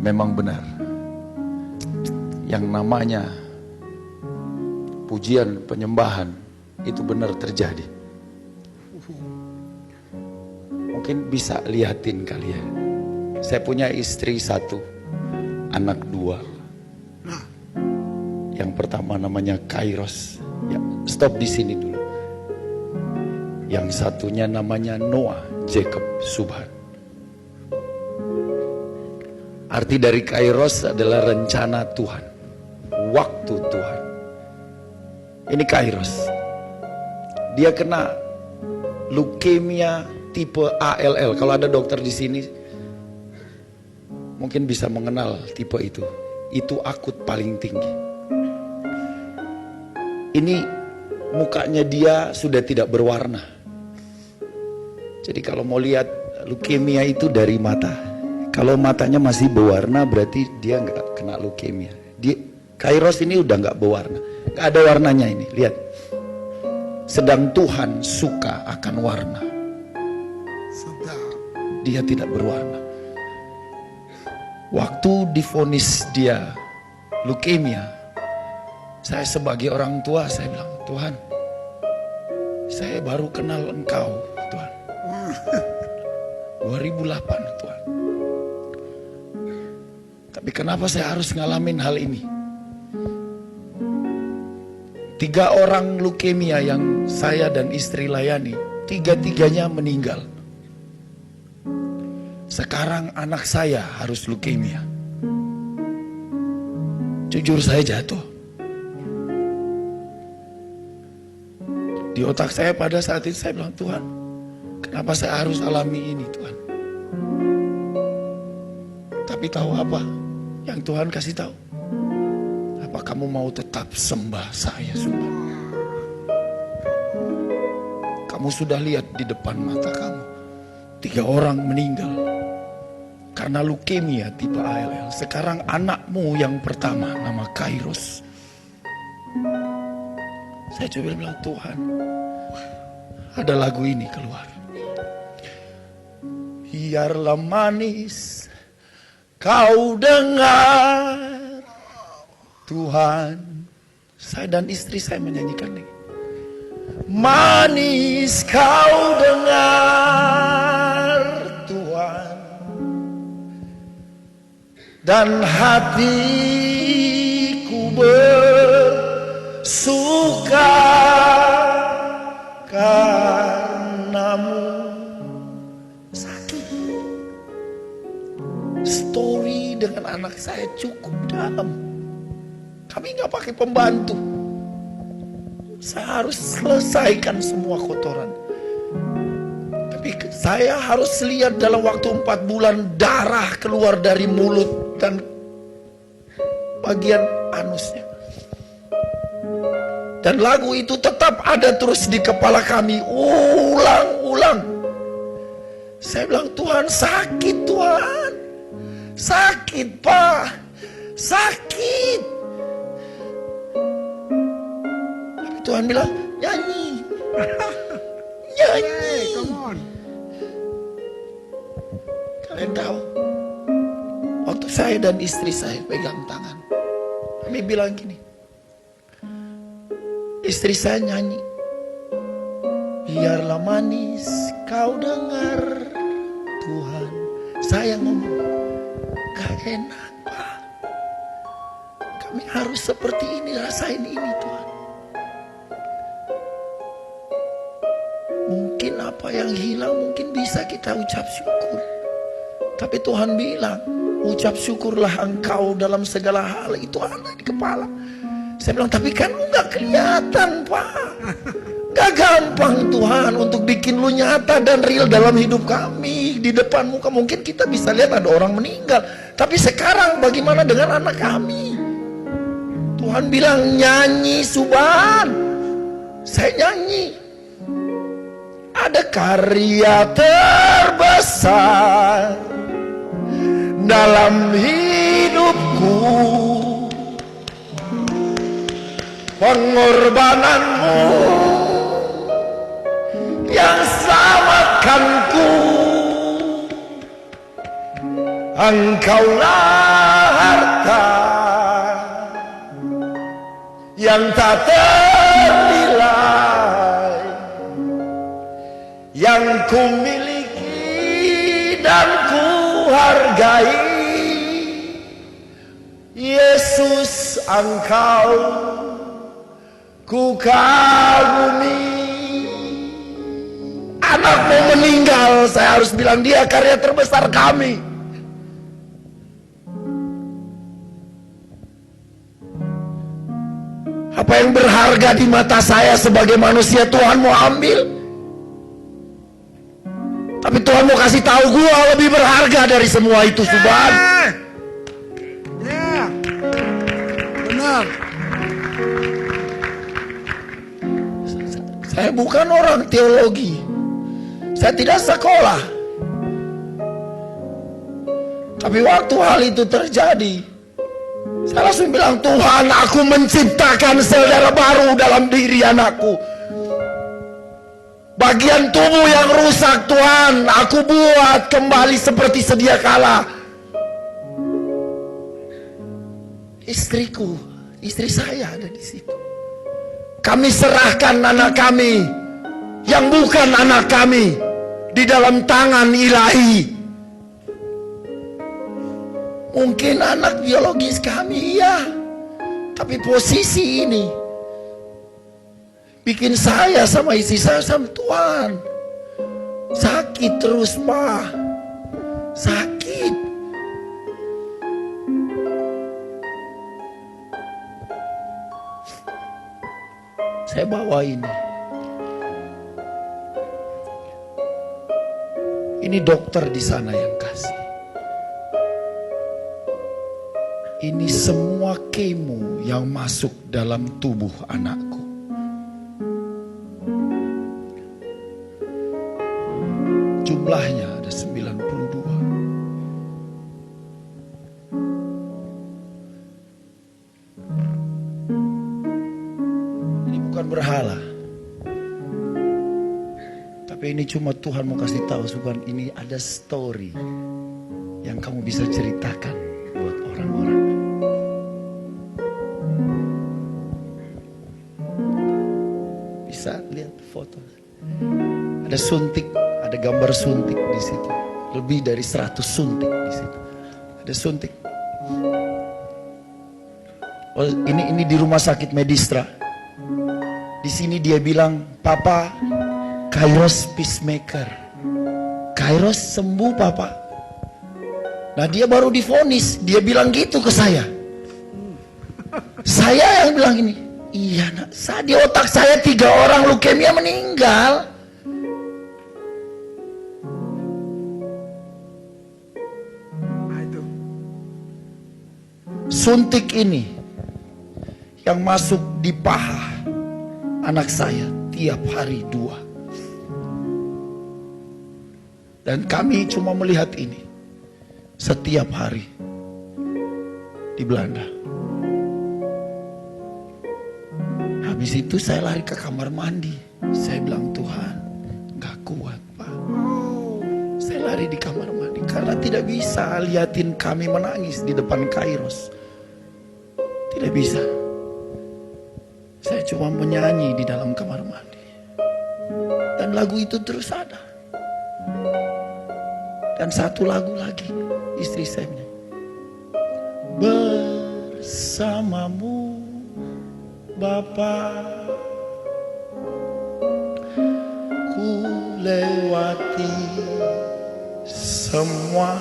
memang benar. Yang namanya pujian, penyembahan itu benar terjadi. Mungkin bisa lihatin kalian. Saya punya istri 1, anak 2. Yang pertama namanya Kairos. Ya, stop di sini dulu. Yang satunya namanya Noah Jacob Subhan. Arti dari Kairos adalah rencana Tuhan, waktu Tuhan. Ini Kairos. Dia kena leukemia tipe ALL. Kalau ada dokter di sini mungkin bisa mengenal tipe itu. Itu akut paling tinggi. Ini mukanya dia sudah tidak berwarna. Jadi kalau mau lihat leukemia itu dari mata. Kalau matanya masih berwarna berarti dia nggak kena leukemia. Kairos ini udah nggak berwarna, nggak ada warnanya ini. Lihat. Sedang Tuhan suka akan warna. Dia tidak berwarna. Waktu divonis dia leukemia, saya sebagai orang tua, saya bilang, Tuhan, saya baru kenal Engkau, Tuhan. 2008, Tuhan. Tapi kenapa saya harus ngalamin hal ini? 3 orang leukemia yang saya dan istri layani, 3-tiganya meninggal. Sekarang anak saya harus leukemia. Jujur saya jatuh. Di otak saya pada saat itu saya bilang, Tuhan, kenapa saya harus alami ini, Tuhan? Tapi tahu apa yang Tuhan kasih tahu? Apa kamu mau tetap sembah saya, sumpah? Kamu sudah lihat di depan mata kamu 3 orang meninggal karena leukemia tipe ALL. Sekarang anakmu yang pertama nama Kairos. Saya coba bilang, Tuhan, ada lagu ini keluar. Biarlah manis kau dengar, Tuhan. Saya dan istri saya menyanyikan lagi. Manis kau dengar, Tuhan, dan hatiku bersuka karenamu. Sakit. Story dengan anak saya cukup dalam. Kami nggak pakai pembantu. Saya harus selesaikan semua kotoran. Tapi saya harus lihat dalam waktu 4 bulan darah keluar dari mulut dan bagian anusnya. Dan lagu itu tetap ada terus di kepala kami, ulang-ulang. Saya bilang, Tuhan, sakit, Tuhan. Sakit, Pak. Sakit. Tapi Tuhan bilang, nyanyi. Nyanyi. Kalian tahu, waktu saya dan istri saya pegang tangan, kami bilang gini. Istri saya nyanyi, biarlah manis kau dengar, Tuhan. Saya ngomong, gak enak, Pak. Kami harus seperti ini, rasain ini, Tuhan. Mungkin apa yang hilang, mungkin bisa kita ucap syukur. Tapi Tuhan bilang, ucap syukurlah engkau dalam segala hal. Itu ada di kepala. Saya bilang, tapi kan lu gak kelihatan, Pak. Gak gampang, Tuhan, untuk bikin lu nyata dan real dalam hidup kami. Di depan muka mungkin kita bisa lihat ada orang meninggal. Tapi sekarang bagaimana dengan anak kami? Tuhan bilang, nyanyi, Subhan. Saya nyanyi. Ada karya terbesar dalam hidupku, pengorbananmu yang selamatkanku. Engkaulah harta yang tak ternilai yang ku miliki dan ku hargai. Yesus, Engkau ku kagumi. Anak mau meninggal, saya harus bilang dia karya terbesar kami. Apa yang berharga di mata saya sebagai manusia Tuhan mau ambil, tapi Tuhan mau kasih tahu gua lebih berharga dari semua itu, Subhan. Ya, benar. Saya bukan orang teologi, saya tidak sekolah, tapi waktu hal itu terjadi, saya langsung bilang, Tuhan, aku menciptakan sel darah baru dalam diri anakku. Bagian tubuh yang rusak, Tuhan, aku buat kembali seperti sedia kala. Istriku, istri saya ada di situ. Kami serahkan anak kami yang bukan anak kami di dalam tangan ilahi. Mungkin anak biologis kami, iya, tapi posisi ini bikin saya sama istri saya sama Tuhan sakit terus, Pak. Sakit. Saya bawa ini. Ini dokter di sana yang kasih. Ini semua kemo yang masuk dalam tubuh anakku. Jumlahnya ada 92. Ini bukan berhala. Tapi ini cuma Tuhan mau kasih tahu, Subhan, ini ada story yang kamu bisa ceritakan buat orang-orang. Bisa lihat foto. Ada suntik, ada gambar suntik di situ. Lebih dari 100 suntik di situ. Ada suntik. Oh, ini di rumah sakit Medistra. Di sini dia bilang, Papa, Kairos peacemaker. Kairos sembuh, Papa. Nah, dia baru divonis, dia bilang gitu ke saya. Saya yang bilang ini, iya nak, di otak saya 3 orang leukemia meninggal. Suntik ini yang masuk di paha anak saya tiap hari 2. Dan kami cuma melihat ini setiap hari di Belanda. Habis itu saya lari ke kamar mandi. Saya bilang, Tuhan, gak kuat, Pak. Saya lari di kamar mandi karena tidak bisa liatin kami menangis di depan Kairos. Tidak bisa. Saya cuma menyanyi di dalam kamar mandi. Dan lagu itu terus ada. Dan satu lagu lagi, istri saya menyanyi. Bersamamu, Bapa, ku lewati semua.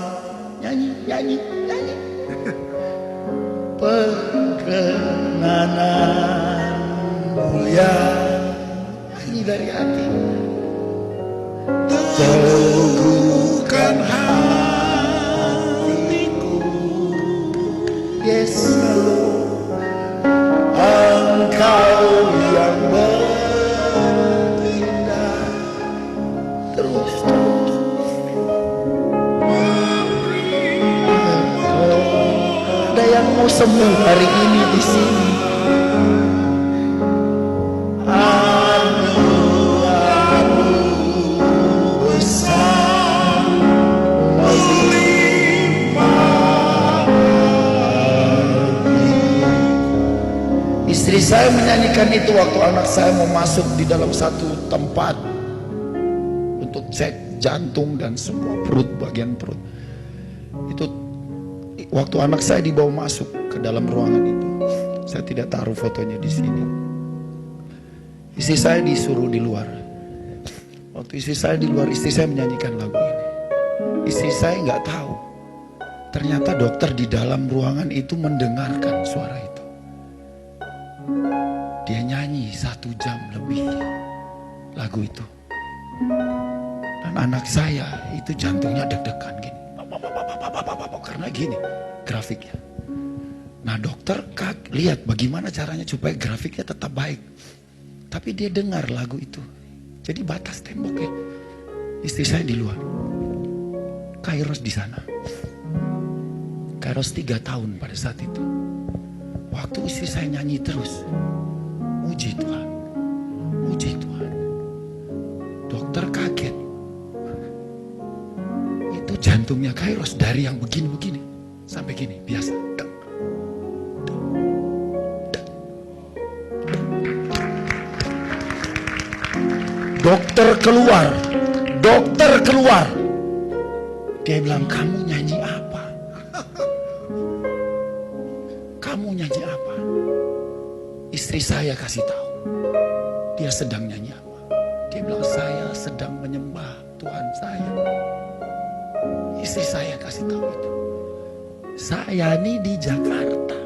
Nyanyi, nyanyi, nyanyi. Perkenanan mulia, nyanyi dari hati. Teguhkan hatiku, Yesus, Engkau yang bertindak terus. Ada yang mau sembuh hari ini di sini. Istri saya menyanyikan itu waktu anak saya mau masuk di dalam satu tempat untuk cek jantung dan semua bagian perut. Itu waktu anak saya dibawa masuk ke dalam ruangan itu. Saya tidak taruh fotonya di sini. Istri saya disuruh di luar. Waktu istri saya di luar, istri saya menyanyikan lagu ini. Istri saya nggak tahu. Ternyata dokter di dalam ruangan itu mendengarkan suara itu. Dia nyanyi 1 jam lebih lagu itu. Dan anak saya itu jantungnya deg-degan gini. Karena gini grafiknya. Nah dokter lihat bagaimana caranya supaya grafiknya tetap baik. Tapi dia dengar lagu itu. Jadi batas temboknya. Istri saya di luar. Kairos di sana. Kairos 3 tahun pada saat itu. Waktu istri saya nyanyi terus. Puji Tuhan. Puji Tuhan. Dokter kaget. Itu jantungnya Kairos dari yang begini-begini sampai gini biasa. Dokter keluar. Dokter keluar. Dia bilang, kamu nyanyi apa? Kamu nyanyi apa? Istri saya kasih tahu. Dia sedang nyanyi apa? Dia bilang, saya sedang menyembah Tuhan saya. Istri saya kasih tahu itu. Saya ini di Jakarta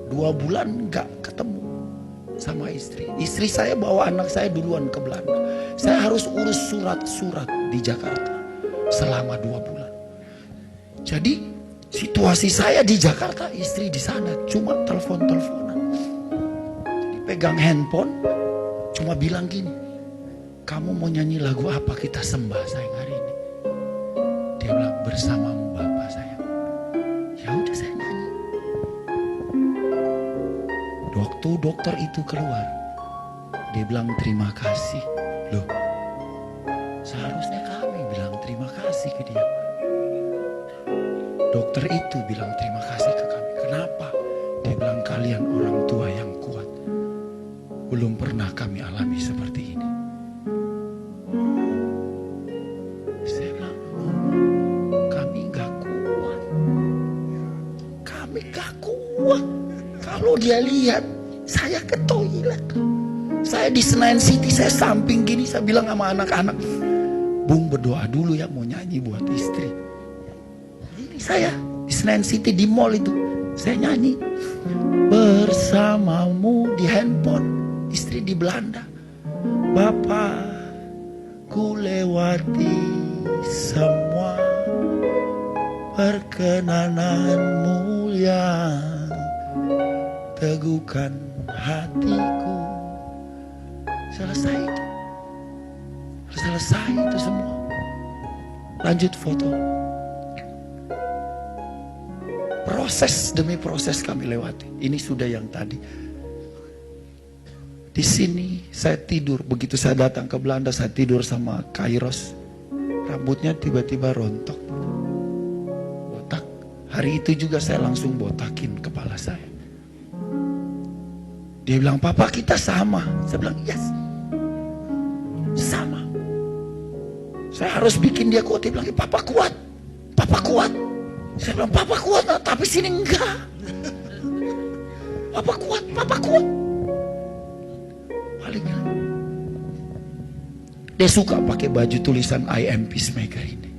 2 bulan gak ketemu sama istri. Istri saya bawa anak saya duluan ke Belanda. Saya harus urus surat-surat di Jakarta selama 2 bulan. Jadi situasi saya di Jakarta, istri di sana cuma telepon-teleponan. Jadi pegang handphone, cuma bilang gini, kamu mau nyanyi lagu apa kita sembah sayang hari ini? Dia bilang, bersamamu Bapak sayang. Ya udah saya nyanyi. Waktu dokter itu keluar, dia bilang terima kasih. Loh, seharusnya kami bilang terima kasih ke dia. Dokter itu bilang terima kasih ke kami. Kenapa? Dia bilang kalian orang tua yang kuat. Belum pernah kami alami seperti ini. Saya bilang, kami gak kuat. Kami gak kuat. Kalau dia lihat, saya ke toilet. Saya di Senayan City, saya samping gini, saya bilang sama anak-anak, Bung berdoa dulu ya mau nyanyi buat istri. Saya di Senayan City di mall itu saya nyanyi bersamamu di handphone, istri di Belanda. Bapak, ku lewati semua perkenananmu yang teguhkan hatiku. Selesai itu. Selesai itu semua. Lanjut foto. Proses demi proses kami lewati. Ini sudah yang tadi. Di sini saya tidur. Begitu saya datang ke Belanda, saya tidur sama Kairos. Rambutnya tiba-tiba rontok. Botak. Hari itu juga saya langsung botakin kepala saya. Dia bilang, papa kita sama. Saya bilang, yes. Sama. Saya harus bikin dia kuat. Dia bilang, papa kuat. Papa kuat. Saya bilang, papa kuat, tapi sini enggak. Papa kuat, papa kuat. Paling enggak. Dia suka pakai baju tulisan I am peacemaker ini.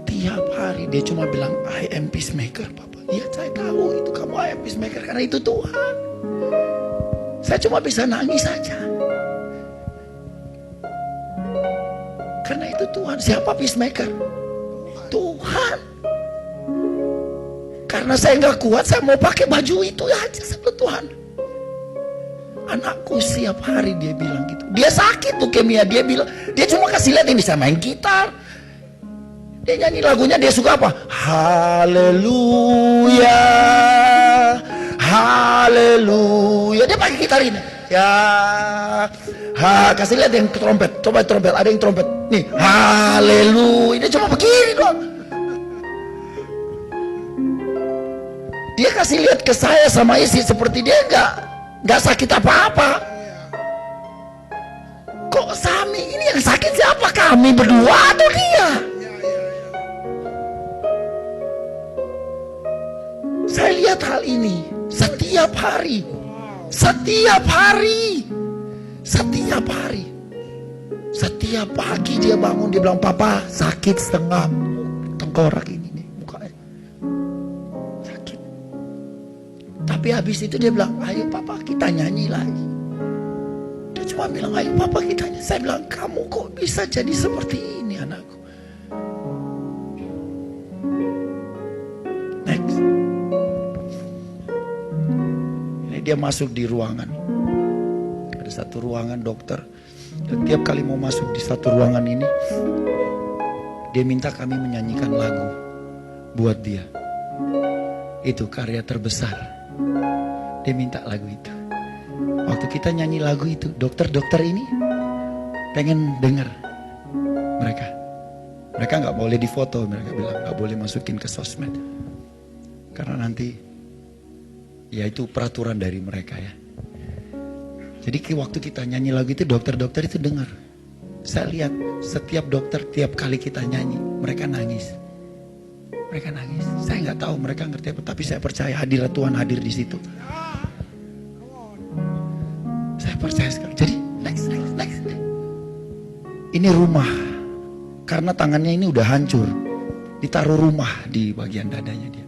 Tiap hari dia cuma bilang I am peacemaker, papa. Iya saya tahu itu kamu I am peacemaker karena itu Tuhan. Saya cuma bisa nangis saja. Karena itu Tuhan. Siapa peacemaker? Tuhan. Karena saya nggak kuat, saya mau pakai baju itu aja sebelum Tuhan. Anakku setiap hari dia bilang gitu. Dia sakit leukemia, dia bilang, dia cuma kasih lihat ini bisa main gitar. Dia nyanyi lagunya, dia suka apa? Haleluya, haleluya. Dia pakai gitar ini. Ya, kasih lihat yang trompet. Coba trompet, ada yang trompet. Nih, haleluya. Dia cuma begini doang. Dia kasih lihat ke saya sama istri seperti dia nggak sakit apa-apa. Kok Sami ini yang sakit siapa? Kami berdua atau dia? Saya lihat hal ini setiap hari. Setiap hari. Setiap hari. Setiap pagi dia bangun, dia bilang, "Papa sakit setengah tengkorak ini nih mukanya. Sakit." Tapi habis itu dia bilang, "Ayo Papa kita nyanyi lagi." Dia cuma bilang, "Ayo Papa kita nyanyi." Saya bilang, "Kamu kok bisa jadi seperti ini anakku?" Next. Ini dia masuk di ruangan. Ada satu ruangan dokter. Dan tiap kali mau masuk di satu ruangan ini, dia minta kami menyanyikan lagu buat dia. Itu karya terbesar. Dia minta lagu itu. Waktu kita nyanyi lagu itu, dokter-dokter ini pengen dengar mereka. Mereka nggak boleh difoto, mereka bilang nggak boleh masukin ke sosmed. Karena nanti, ya itu peraturan dari mereka ya. Jadi waktu kita nyanyi lagu itu, dokter-dokter itu dengar. Saya lihat setiap dokter tiap kali kita nyanyi, mereka nangis. Mereka nangis. Saya nggak tahu mereka ngerti apa, tapi saya percaya hadirat Tuhan hadir di situ. Saya percaya sekali. Jadi next. Ini rumah. Karena tangannya ini udah hancur. Ditaruh rumah di bagian dadanya dia.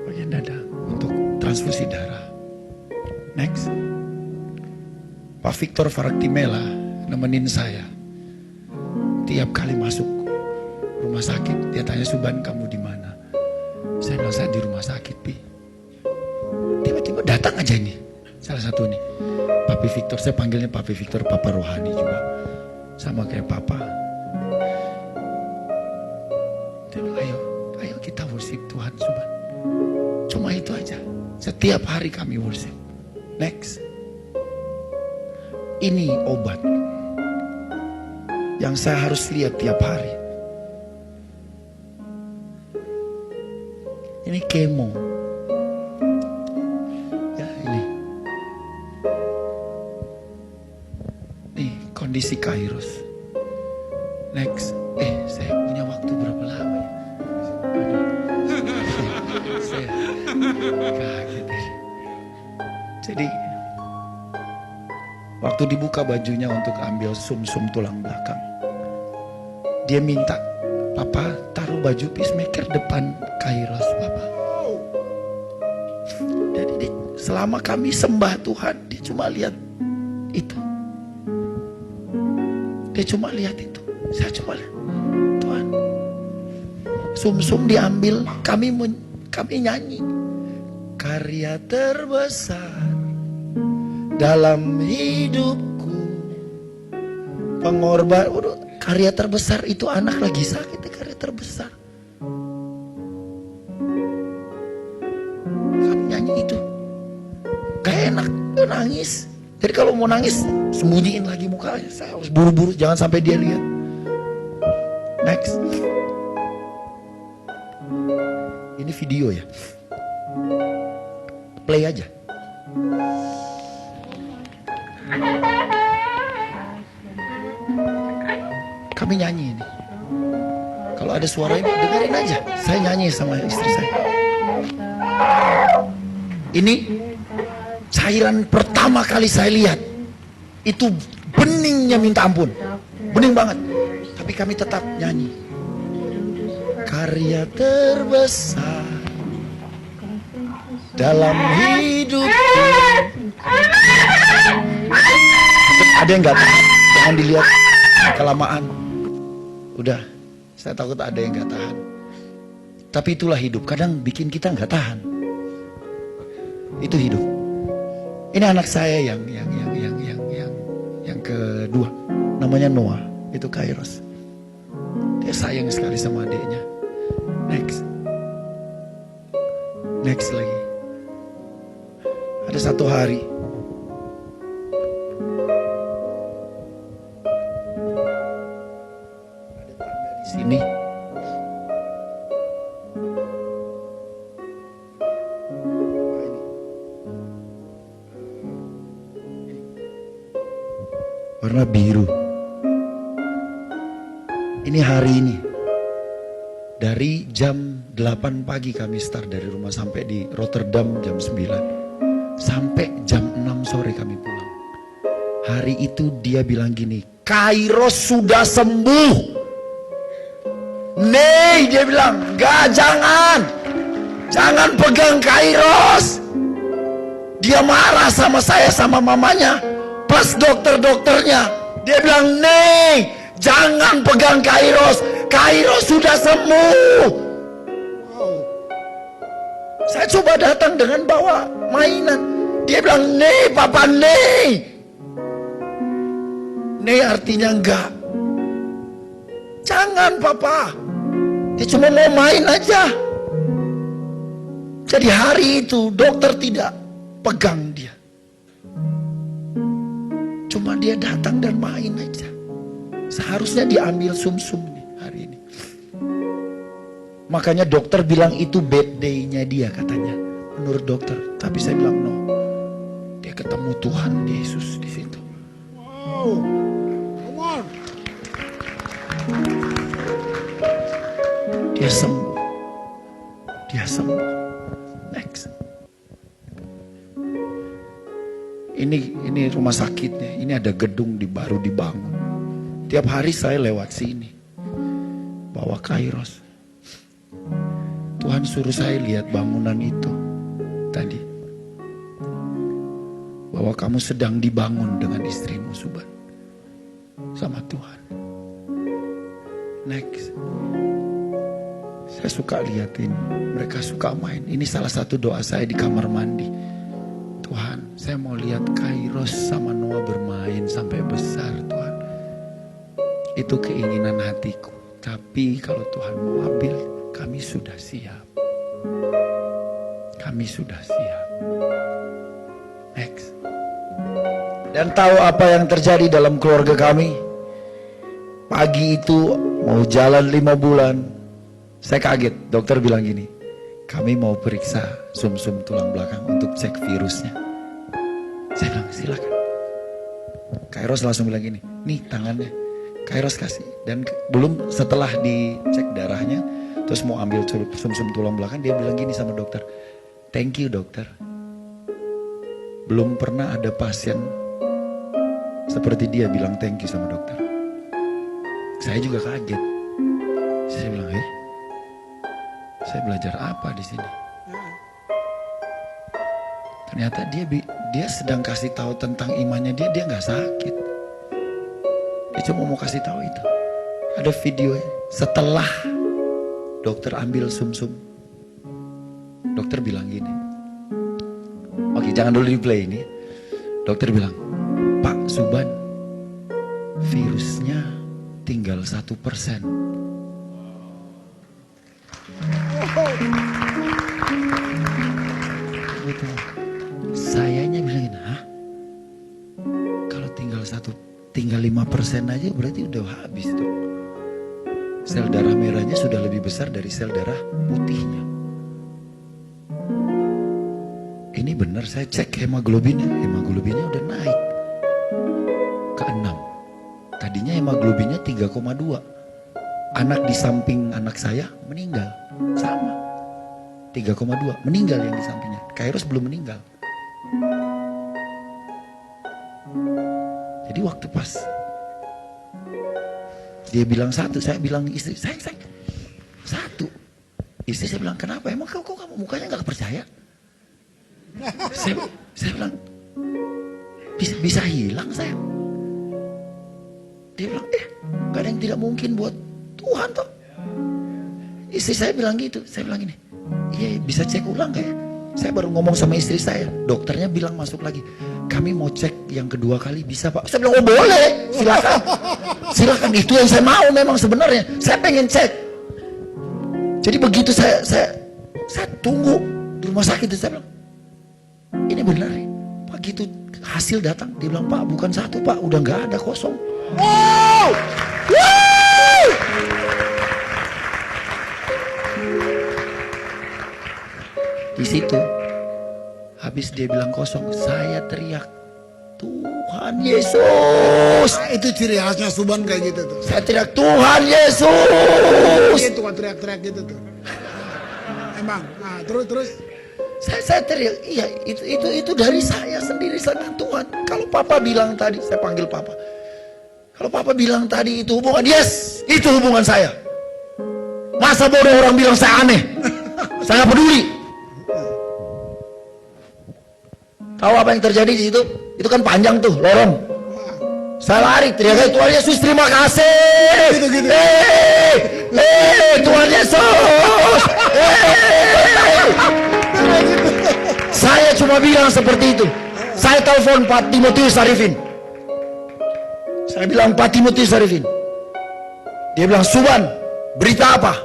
Bagian dada untuk transfusi darah. Next. Pak Victor Faraktimela nemenin saya. Tiap kali masuk rumah sakit, dia tanya, "Suban kamu di mana?" Saya bilang, "Saya di rumah sakit, Pi." Tiba-tiba datang aja ini. Salah satu nih. Papi Victor, saya panggilnya Papi Victor, Papa Rohani juga. Sama kayak Papa. Dia bilang, ayo kita worship Tuhan, Suban. Cuma itu aja. Setiap hari kami worship. Next. Ini obat yang saya harus lihat tiap hari. Ini kemo. Ya ini. Nih kondisi Kairos. Next. Saya punya waktu berapa lama ya? Aduh. Saya kaget deh. Jadi waktu dibuka bajunya untuk ambil sum-sum tulang belakang, dia minta, "Papa taruh baju peacemaker depan Kairos Papa." Jadi selama kami sembah Tuhan, dia cuma lihat itu. Dia cuma lihat itu. Saya cuma lihat, Tuhan. Sum-sum diambil, kami nyanyi. Karya terbesar dalam hidupku, pengorban. Karya terbesar itu anak lagi sakit, karya terbesar. Kami nyanyi itu. Gak enak, dia nangis. Jadi kalau mau nangis, sembunyiin lagi mukanya. Saya harus buru-buru, jangan sampai dia lihat. Next. Ini video ya. Play aja. Kami nyanyi ini. Kalau ada suara ini, dengerin aja. Saya nyanyi sama istri saya. Ini cairan pertama kali saya lihat. Itu beningnya minta ampun. Bening banget. Tapi kami tetap nyanyi. Karya terbesar dalam hidupku. Ada yang gak tahan. Jangan dilihat kelamaan. Udah, saya takut ada yang gak tahan. Tapi itulah hidup. Kadang bikin kita gak tahan. Itu hidup. Ini anak saya yang kedua. Namanya Noah. Itu Kairos. Dia sayang sekali sama adiknya. Next lagi. Ada satu hari. Ada tanda di sini. warna biru. Ini hari ini. Dari jam 8 pagi kami start dari rumah sampai di Rotterdam jam 9. Sampai jam 6 sore kami pulang. Hari itu dia bilang gini, Kairos sudah sembuh. Nih dia bilang, enggak, jangan pegang Kairos. Dia marah sama saya sama mamanya plus dokter-dokternya. Dia bilang, nih jangan pegang Kairos. Kairos sudah sembuh. Saya coba datang dengan bawa mainan. Dia bilang, nih papa, nih. Nih artinya enggak. Jangan papa. Dia cuma mau main aja. Jadi hari itu dokter tidak pegang dia. Cuma dia datang dan main aja. Seharusnya diambil sumsum nih hari ini. Makanya dokter bilang itu bad day-nya dia katanya. Menurut dokter. Tapi saya bilang no. Dia ketemu Tuhan Yesus di situ. Wow. Come on. Dia sembuh. Dia sembuh. Next. Ini rumah sakitnya. Ini ada gedung baru dibangun. Tiap hari saya lewat sini. Bawa Kairos. Tuhan suruh saya lihat bangunan itu tadi. Bahwa kamu sedang dibangun dengan istrimu, Suban. Sama Tuhan. Next. Saya suka liatin, mereka suka main. Ini salah satu doa saya di kamar mandi. Tuhan, saya mau lihat Kairos sama Noah bermain sampai besar, Tuhan. Itu keinginan hatiku. Tapi kalau Tuhan mau ambil, kami sudah siap. Kami sudah siap. Next. Dan tahu apa yang terjadi dalam keluarga kami? Pagi itu mau jalan 5 bulan. Saya kaget, dokter bilang gini, kami mau periksa sumsum tulang belakang untuk cek virusnya. Saya bilang silakan. Kairos langsung bilang gini, nih tangannya. Kairos kasih. Dan belum setelah dicek darahnya, terus mau ambil sumsum tulang belakang, dia bilang gini sama dokter, thank you dokter. Belum pernah ada pasien seperti dia bilang thank you sama dokter. Saya juga kaget. Saya bilang, saya belajar apa di sini? Ternyata dia sedang kasih tahu tentang imannya dia nggak sakit. Dia cuma mau kasih tahu itu. Ada video setelah dokter ambil sumsum. Dokter bilang gini. Oke, jangan dulu di play ini. Dokter bilang, Pak Suban, virusnya tinggal 1%. Sayanya bilang, hah? Kalau tinggal 5% aja berarti udah habis tuh. Sel darah merahnya sudah lebih besar dari sel darah putihnya. Ini benar, saya cek hemoglobinnya udah naik ke 6. Tadinya hemoglobinnya 3,2. Anak di samping anak saya meninggal, sama 3,2, meninggal yang di sampingnya. Kairos belum meninggal. Jadi waktu pas dia bilang 1, saya bilang istri, sayang 1. Istri saya bilang, kenapa? Emang kok kamu mukanya gak percaya? Saya bilang, bisa hilang sayang. Dia bilang, gak ada yang tidak mungkin buat Tuhan toh. Istri saya bilang gitu. Saya bilang gini, iya bisa cek ulang gak ya? Saya baru ngomong sama istri saya. Dokternya bilang masuk lagi, kami mau cek yang kedua kali bisa pak? Saya bilang, oh boleh, silakan. Silakan, itu yang saya mau memang sebenarnya. Saya pengen cek. Jadi begitu saya tunggu di rumah sakit. Saya bilang, ini benar ya? Begitu hasil datang, dia bilang, Pak bukan 1 Pak, udah gak ada, kosong. Wow! Wow! Di situ habis dia bilang kosong, saya teriak, Tuhan Tuhan Yesus. Nah, itu ciri khasnya Suban kayak gitu tuh. Saya teriak, Tuhan Yesus. Itu kan teriak-teriak gitu tuh. Emang. Nah, terus. Saya teriak, iya itu dari saya sendiri. Saya bilang, Tuhan, kalau Papa bilang tadi, saya panggil Papa. Kalau Papa bilang tadi itu hubungan, yes, itu hubungan saya. Masa bodoh orang bilang saya aneh? Saya nggak peduli. Tahu apa yang terjadi di situ? Itu kan panjang tuh, lorong. Saya lari, teriak, Tuhan Yesus terima kasih. Gitu. Tuhan Yesus. Saya cuma bilang seperti itu. Saya telepon Pak Timotius Arifin. Saya bilang, Pak Timotius Arifin. Dia bilang, Suban, berita apa?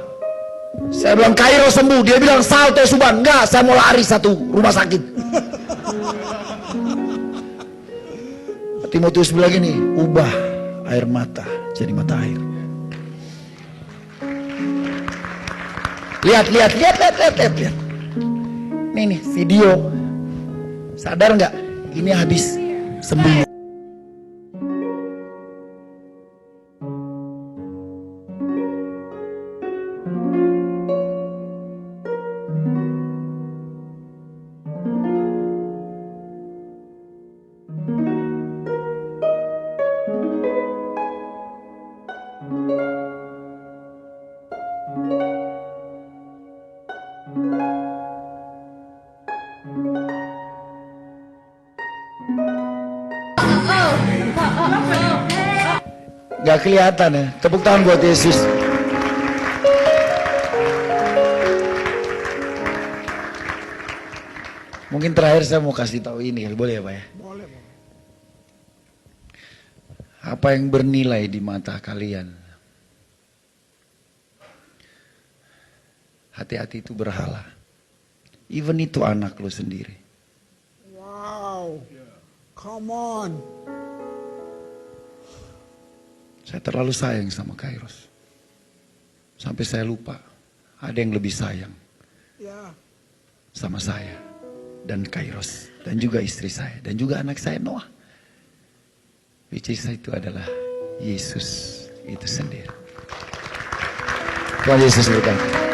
Saya bilang, Kairo sembuh. Dia bilang, Salte Suban. Enggak, saya mau lari satu rumah sakit. Pak Timotius bilang gini, ubah air mata jadi mata air. Lihat. Nih video. Sadar nggak? Ini habis sembuh. Gak kelihatan ya. Tepuk tangan buat Yesus. Mungkin terakhir saya mau kasih tahu ini, boleh ya Pak ya? Boleh. Apa yang bernilai di mata kalian? Hati-hati itu berhala. Even itu anak lo sendiri. Wow. Come on. Saya terlalu sayang sama Kairos. Sampai saya lupa ada yang lebih sayang Ya. sama saya dan Kairos dan juga istri saya dan juga anak saya Noah. Which is itu adalah Yesus itu sendiri. Tuhan Yesus berkata.